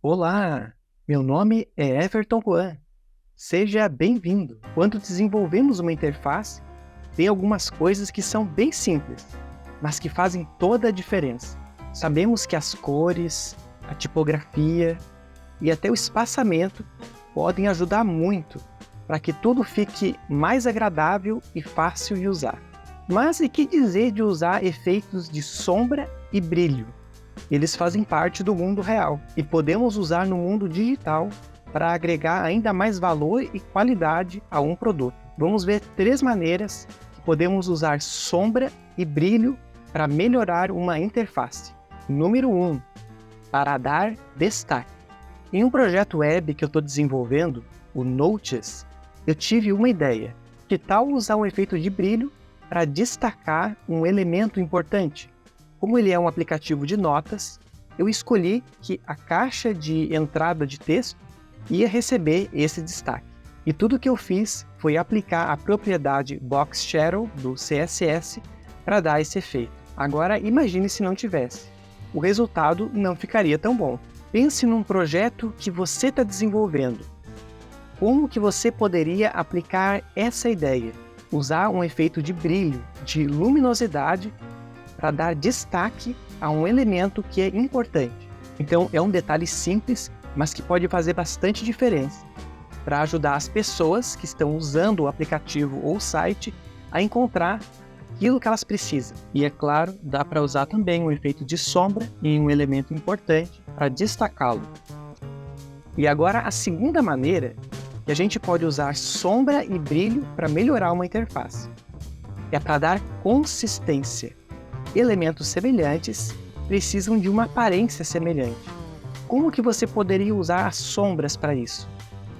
Olá, meu nome é Everton Juan. Seja bem-vindo. Quando desenvolvemos uma interface, tem algumas coisas que são bem simples, mas que fazem toda a diferença. Sabemos que as cores, a tipografia e até o espaçamento podem ajudar muito para que tudo fique mais agradável e fácil de usar. Mas e que dizer de usar efeitos de sombra e brilho? Eles fazem parte do mundo real e podemos usar no mundo digital para agregar ainda mais valor e qualidade a um produto. Vamos ver 3 maneiras que podemos usar sombra e brilho para melhorar uma interface. Número 1. Para dar destaque. Em um projeto web que eu estou desenvolvendo, o Notes, eu tive uma ideia. Que tal usar um efeito de brilho para destacar um elemento importante? Como ele é um aplicativo de notas, eu escolhi que a caixa de entrada de texto ia receber esse destaque. E tudo que eu fiz foi aplicar a propriedade Box Shadow do CSS para dar esse efeito. Agora imagine se não tivesse. O resultado não ficaria tão bom. Pense num projeto que você está desenvolvendo. Como que você poderia aplicar essa ideia? Usar um efeito de brilho, de luminosidade, para dar destaque a um elemento que é importante. Então é um detalhe simples, mas que pode fazer bastante diferença para ajudar as pessoas que estão usando o aplicativo ou o site a encontrar aquilo que elas precisam. E é claro, dá para usar também um efeito de sombra em um elemento importante para destacá-lo. E agora a segunda maneira que a gente pode usar sombra e brilho para melhorar uma interface é para dar consistência. Elementos semelhantes precisam de uma aparência semelhante. Como que você poderia usar as sombras para isso?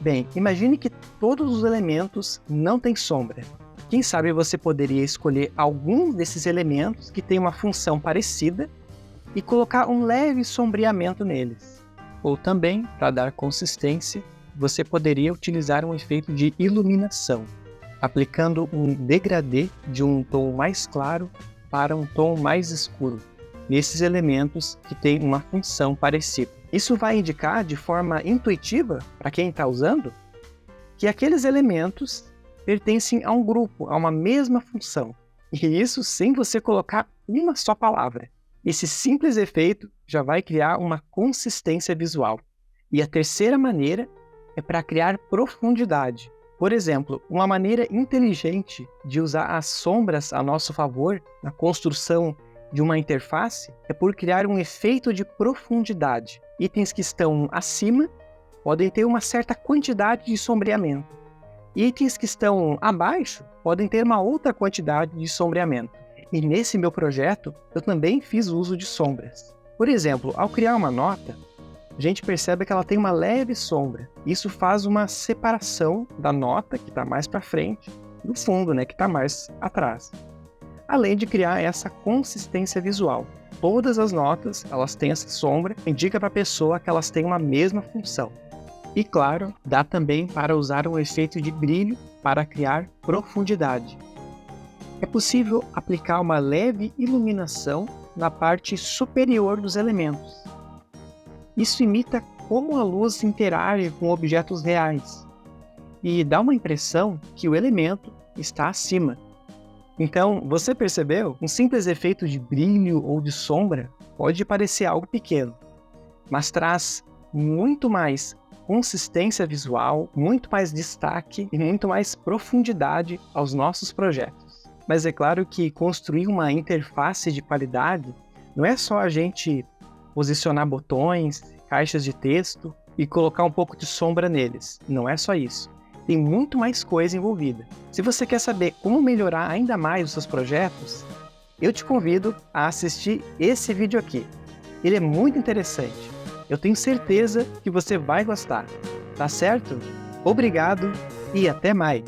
Bem, imagine que todos os elementos não têm sombra. Quem sabe você poderia escolher algum desses elementos que tem uma função parecida e colocar um leve sombreamento neles. Ou também, para dar consistência, você poderia utilizar um efeito de iluminação, aplicando um degradê de um tom mais claro para um tom mais escuro, nesses elementos que têm uma função parecida. Isso vai indicar de forma intuitiva, para quem está usando, que aqueles elementos pertencem a um grupo, a uma mesma função. E isso sem você colocar uma só palavra. Esse simples efeito já vai criar uma consistência visual. E a terceira maneira é para criar profundidade. Por exemplo, uma maneira inteligente de usar as sombras a nosso favor na construção de uma interface é por criar um efeito de profundidade. Itens que estão acima podem ter uma certa quantidade de sombreamento. Itens que estão abaixo podem ter uma outra quantidade de sombreamento. E nesse meu projeto, eu também fiz uso de sombras. Por exemplo, ao criar uma nota, a gente percebe que ela tem uma leve sombra. Isso faz uma separação da nota, que está mais para frente, do fundo, que está mais atrás. Além de criar essa consistência visual. Todas as notas, elas têm essa sombra, indica para a pessoa que elas têm uma mesma função. E claro, dá também para usar um efeito de brilho para criar profundidade. É possível aplicar uma leve iluminação na parte superior dos elementos. Isso imita como a luz interage com objetos reais e dá uma impressão que o elemento está acima. Então, você percebeu? Um simples efeito de brilho ou de sombra pode parecer algo pequeno, mas traz muito mais consistência visual, muito mais destaque e muito mais profundidade aos nossos projetos. Mas é claro que construir uma interface de qualidade não é só a gente posicionar botões, caixas de texto e colocar um pouco de sombra neles. Não é só isso. Tem muito mais coisa envolvida. Se você quer saber como melhorar ainda mais os seus projetos, eu te convido a assistir esse vídeo aqui. Ele é muito interessante. Eu tenho certeza que você vai gostar. Tá certo? Obrigado e até mais!